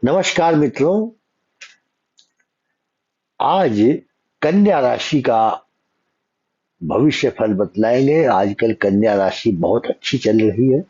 नमस्कार मित्रों। आज कन्या राशि का भविष्य फल बतलाएंगे। आजकल कन्या राशि बहुत अच्छी चल रही है।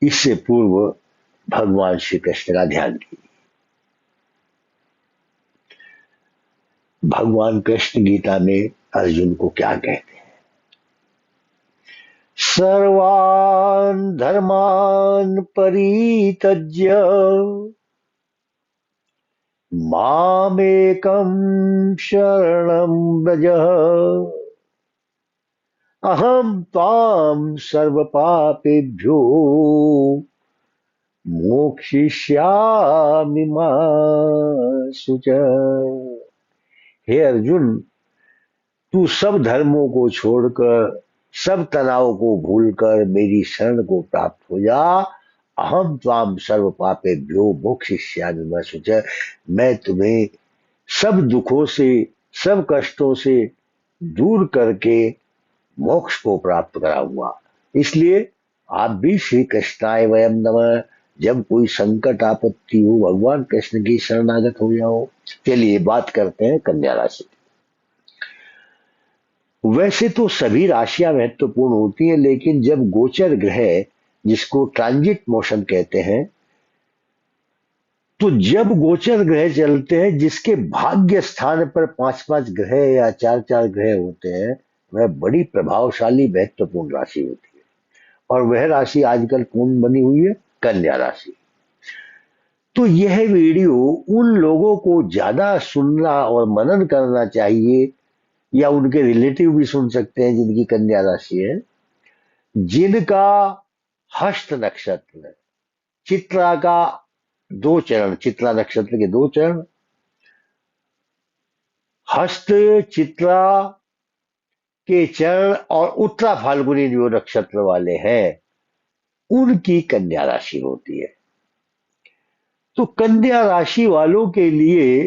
इससे पूर्व भगवान श्री कृष्ण का ध्यान कीजिए। भगवान कृष्ण गीता में अर्जुन को क्या कहते हैं? सर्वान् धर्मान् परित्यज्य मामेकं शरणं व्रज, अहम त्वाम सर्व पापेभ्यो मोक्षयिष्यामि मा शुच। हे अर्जुन, तू सब धर्मों को छोड़कर, सब तनाव को भूलकर मेरी शरण को प्राप्त हो जा। अहम त्वाम सर्व पापेभ्यो मोक्षयिष्यामि मा शुच। मैं तुम्हें सब दुखों से, सब कष्टों से दूर करके मोक्ष को प्राप्त कराऊंगा। इसलिए आप भी श्री कृष्णाय वयम नमः, जब कोई संकट आपत्ति हो भगवान कृष्ण की शरणागत हो जाओ। चलिए बात करते हैं कन्या राशि की। वैसे तो सभी राशियां महत्वपूर्ण होती हैं, लेकिन जब गोचर ग्रह, जिसको ट्रांजिट मोशन कहते हैं, तो जब गोचर ग्रह चलते हैं, जिसके भाग्य स्थान पर पांच पांच ग्रह या चार चार ग्रह होते हैं, वह बड़ी प्रभावशाली महत्वपूर्ण राशि होती है। और वह राशि आजकल कौन बनी हुई है? कन्या राशि। तो यह वीडियो उन लोगों को ज्यादा सुनना और मनन करना चाहिए, या उनके रिलेटिव भी सुन सकते हैं जिनकी कन्या राशि है, जिनका हस्त नक्षत्र, चित्रा का दो चरण, चित्रा नक्षत्र के दो चरण, हस्त चित्रा के चरण और उत्तरा फाल्गुनी जो नक्षत्र वाले हैं, उनकी कन्या राशि होती है। तो कन्या राशि वालों के लिए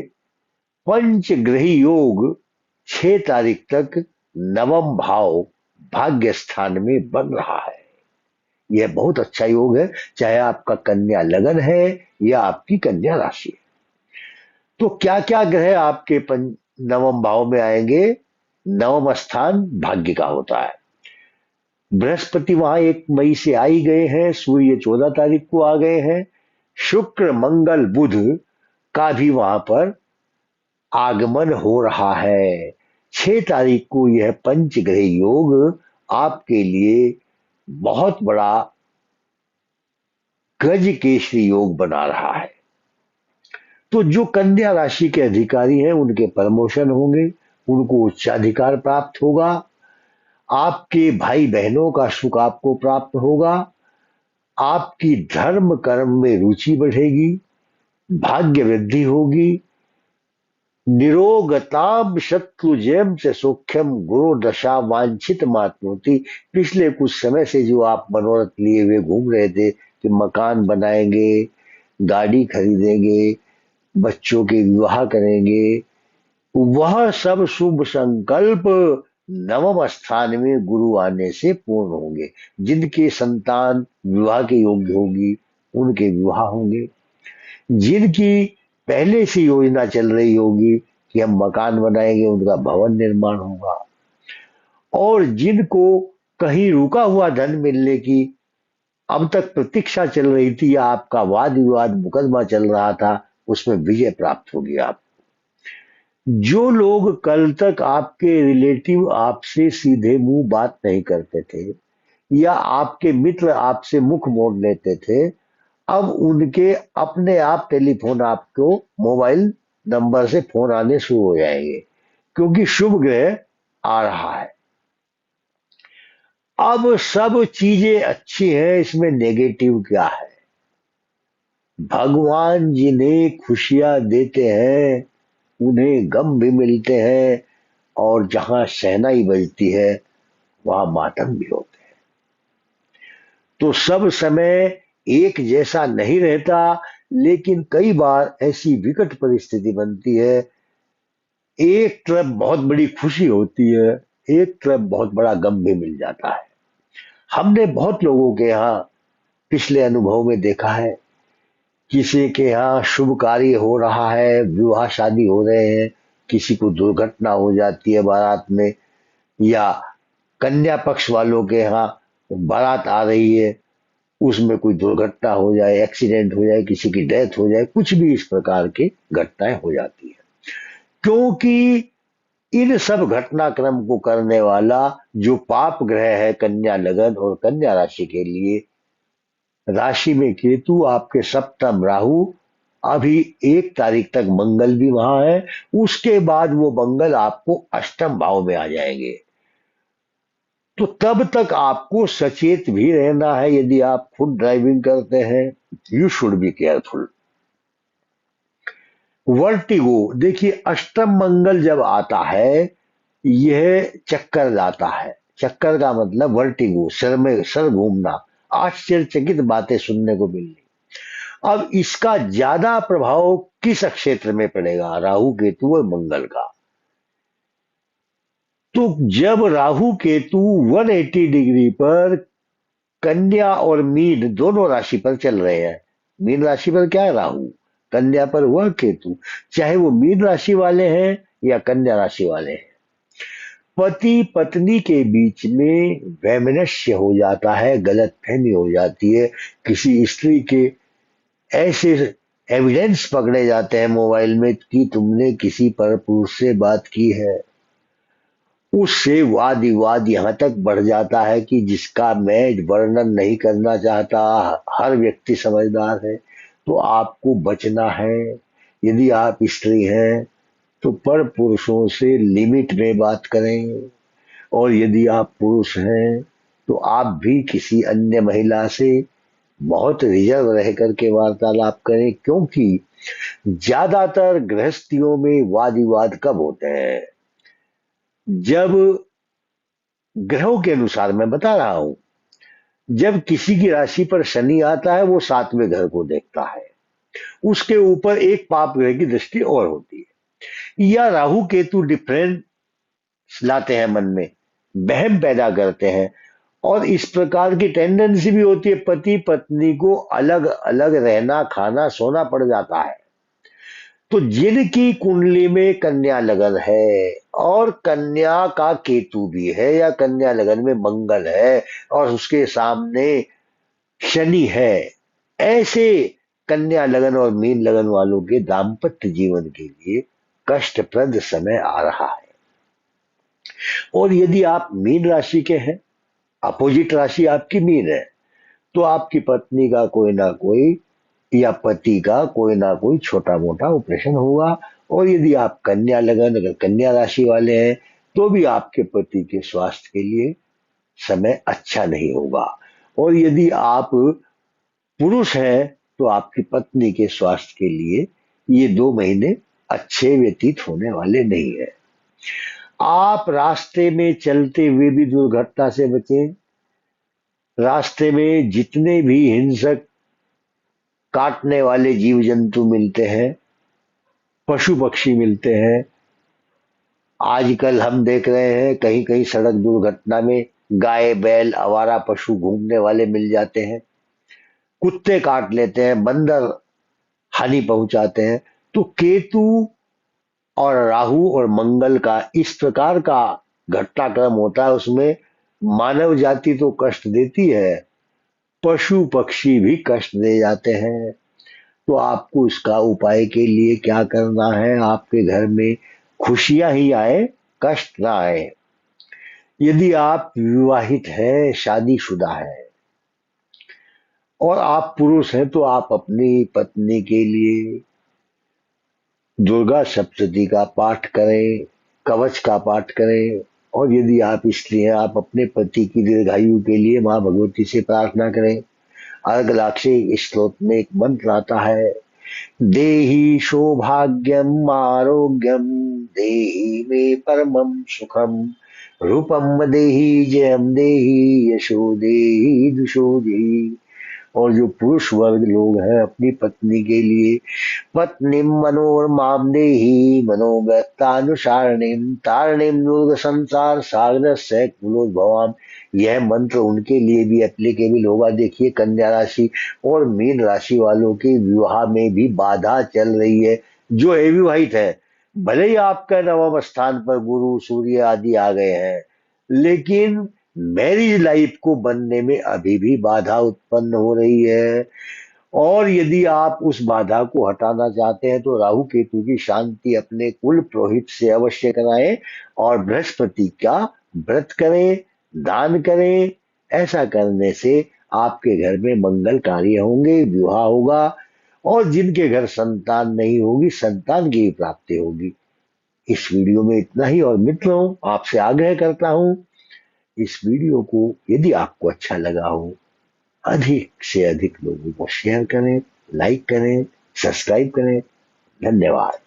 पंचग्रही योग 6 तारीख तक नवम भाव भाग्य स्थान में बन रहा है। यह बहुत अच्छा योग है, चाहे आपका कन्या लगन है या आपकी कन्या राशि है। तो क्या क्या ग्रह आपके नवम भाव में आएंगे? नवम स्थान भाग्य का होता है। बृहस्पति वहां 1 मई से आ ही गए हैं, सूर्य 14 तारीख को आ गए हैं, शुक्र मंगल बुध का भी वहां पर आगमन हो रहा है। 6 तारीख को यह पंचग्रह योग आपके लिए बहुत बड़ा गज केसरी योग बना रहा है। तो जो कन्या राशि के अधिकारी हैं, उनके प्रमोशन होंगे, उनको उच्चाधिकार प्राप्त होगा, आपके भाई बहनों का सुख आपको प्राप्त होगा, आपकी धर्म कर्म में रुचि बढ़ेगी, भाग्य वृद्धि होगी, निरोगताम शत्रु जयम से सौख्यम गुरु दशा वांछित मातनोति। पिछले कुछ समय से जो आप मनोरथ लिए हुए घूम रहे थे कि मकान बनाएंगे, गाड़ी खरीदेंगे, बच्चों के विवाह करेंगे, वह सब शुभ संकल्प नवम स्थान में गुरु आने से पूर्ण होंगे। जिनके संतान विवाह के योग्य होगी, उनके विवाह होंगे। जिनकी पहले से योजना चल रही होगी कि हम मकान बनाएंगे, उनका भवन निर्माण होगा। और जिनको कहीं रुका हुआ धन मिलने की अब तक प्रतीक्षा चल रही थी, या आपका वाद विवाद मुकदमा चल रहा था, उसमें विजय प्राप्त होगी। आप जो लोग कल तक आपके रिलेटिव आपसे सीधे मुंह बात नहीं करते थे, या आपके मित्र आपसे मुख मोड़ लेते थे, अब उनके अपने आप टेलीफोन आपको मोबाइल नंबर से फोन आने शुरू हो जाएंगे, क्योंकि शुभ ग्रह आ रहा है। अब सब चीजें अच्छी हैं, इसमें नेगेटिव क्या है? भगवान जिन्हें खुशियां देते हैं, उन्हें गम भी मिलते हैं, और जहां शहनाई बजती है, वहां मातम भी होते हैं। तो सब समय एक जैसा नहीं रहता, लेकिन कई बार ऐसी विकट परिस्थिति बनती है, एक तरफ बहुत बड़ी खुशी होती है, एक तरफ बहुत बड़ा गम भी मिल जाता है। हमने बहुत लोगों के यहाँ पिछले अनुभव में देखा है किसी के यहाँ शुभ कार्य हो रहा है, विवाह शादी हो रहे हैं, किसी को दुर्घटना हो जाती है बारात में, या कन्या पक्ष वालों के यहाँ बारात आ रही है, उसमें कोई दुर्घटना हो जाए, एक्सीडेंट हो जाए, किसी की डेथ हो जाए, कुछ भी इस प्रकार की घटनाएं हो जाती है। क्योंकि इन सब घटनाक्रम को करने वाला जो पाप ग्रह है कन्या लगन और कन्या राशि के लिए, राशि में केतु, आपके सप्तम राहु, अभी 1 तारीख तक मंगल भी वहां है, उसके बाद वो मंगल आपको अष्टम भाव में आ जाएंगे। तो तब तक आपको सचेत भी रहना है। यदि आप खुद ड्राइविंग करते हैं, you should be careful. Vertigo, देखिए अष्टम मंगल जब आता है, यह चक्कर लाता है। चक्कर का मतलब वर्टिगो, सर में सर घूमना, आश्चर्यचकित बातें सुनने को मिलनी। अब इसका ज्यादा प्रभाव किस क्षेत्र में पड़ेगा? राहु केतु और मंगल का। तो जब राहु केतु 180 डिग्री पर कन्या और मीन दोनों राशि पर चल रहे हैं, मीन राशि पर क्या है? राहु, कन्या पर हुआ केतु, चाहे वो मीन राशि वाले हैं या कन्या राशि वाले हैं, पति पत्नी के बीच में वैमनस्य हो जाता है, गलतफहमी हो जाती है। किसी स्त्री के ऐसे एविडेंस पकड़े जाते हैं मोबाइल में कि तुमने किसी पर पुरुष से बात की है, उससे वाद विवाद यहाँ तक बढ़ जाता है कि जिसका मैं वर्णन नहीं करना चाहता। हर व्यक्ति समझदार है, तो आपको बचना है। यदि आप स्त्री हैं तो पर पुरुषों से लिमिट में बात करें, और यदि आप पुरुष हैं तो आप भी किसी अन्य महिला से बहुत रिजर्व रह करके वार्तालाप करें। क्योंकि ज्यादातर गृहस्थियों में वाद विवाद कब होते हैं? जब, ग्रहों के अनुसार मैं बता रहा हूं, जब किसी की राशि पर शनि आता है, वो 7वें घर को देखता है, उसके ऊपर एक पाप ग्रह की दृष्टि और होती है, या राहु केतु डिफरेंस लाते हैं मन में, वहम पैदा करते हैं, और इस प्रकार की टेंडेंसी भी होती है, पति पत्नी को अलग अलग रहना, खाना, सोना पड़ जाता है। तो जिनकी कुंडली में कन्या लगन है और कन्या का केतु भी है, या कन्या लगन में मंगल है और उसके सामने शनि है, ऐसे कन्या लगन और मीन लगन वालों के दाम्पत्य जीवन के लिए कष्टप्रद समय आ रहा है। और यदि आप मीन राशि के हैं, अपोजिट राशि आपकी मीन है, तो आपकी पत्नी का कोई ना कोई, या पति का कोई ना कोई छोटा मोटा ऑपरेशन होगा। और यदि आप कन्या लगन, अगर कन्या राशि वाले हैं, तो भी आपके पति के स्वास्थ्य के लिए समय अच्छा नहीं होगा। और यदि आप पुरुष हैं तो आपकी पत्नी के स्वास्थ्य के लिए ये 2 महीने अच्छे व्यतीत होने वाले नहीं है। आप रास्ते में चलते हुए भी दुर्घटना से बचें। रास्ते में जितने भी हिंसक काटने वाले जीव जंतु मिलते हैं, पशु पक्षी मिलते हैं, आजकल हम देख रहे हैं कहीं कहीं सड़क दुर्घटना में गाय बैल आवारा पशु घूमने वाले मिल जाते हैं, कुत्ते काट लेते हैं, बंदर हानि पहुंचाते हैं। तो केतु और राहु और मंगल का इस प्रकार का घटनाक्रम होता है, उसमें मानव जाति तो कष्ट देती है, पशु पक्षी भी कष्ट दे जाते हैं। तो आपको इसका उपाय के लिए क्या करना है? आपके घर में खुशियां ही आए, कष्ट ना आए। यदि आप विवाहित हैं, शादीशुदा है, और आप पुरुष हैं, तो आप अपनी पत्नी के लिए दुर्गा सप्तशती का पाठ करें, कवच का पाठ करें। और यदि आप स्त्री हैं, आप अपने पति की दीर्घायु के लिए मां भगवती से प्रार्थना करें। अर्घलाक्षी स्त्रोत में एक मंत्र आता है, देहि सौभाग्यम आरोग्यम, देहि मे परमं सुखम, रूपम देहि जयम देहि, यशो देहि दुषो देहि। और जो पुरुष वर्ग लोग हैं अपनी पत्नी के लिए पत्नीम मनोरमां देहि मनोव्यक्तानुसारिणीम तारिणीम दुर्ग संसार सागर से कुलोद्भवाम। यह मंत्र उनके लिए भी एप्लीकेबल होगा। देखिए कन्या राशि और मीन राशि वालों के विवाह में भी बाधा चल रही है। जो अविवाहित है, भले ही आपका नवम स्थान पर गुरु सूर्य आदि आ गए हैं, लेकिन मैरिज लाइफ को बनने में अभी भी बाधा उत्पन्न हो रही है। और यदि आप उस बाधा को हटाना चाहते हैं तो राहु केतु की शांति अपने कुल पुरोहित से अवश्य कराएं और बृहस्पति का व्रत करें, दान करें। ऐसा करने से आपके घर में मंगल कार्य होंगे, विवाह होगा और जिनके घर संतान नहीं होगी संतान की प्राप्ति होगी। इस वीडियो में इतना ही और मित्रों आपसे आग्रह करता हूं, इस वीडियो को यदि आपको अच्छा लगा हो अधिक से अधिक लोगों को शेयर करें, लाइक करें, सब्सक्राइब करें। धन्यवाद।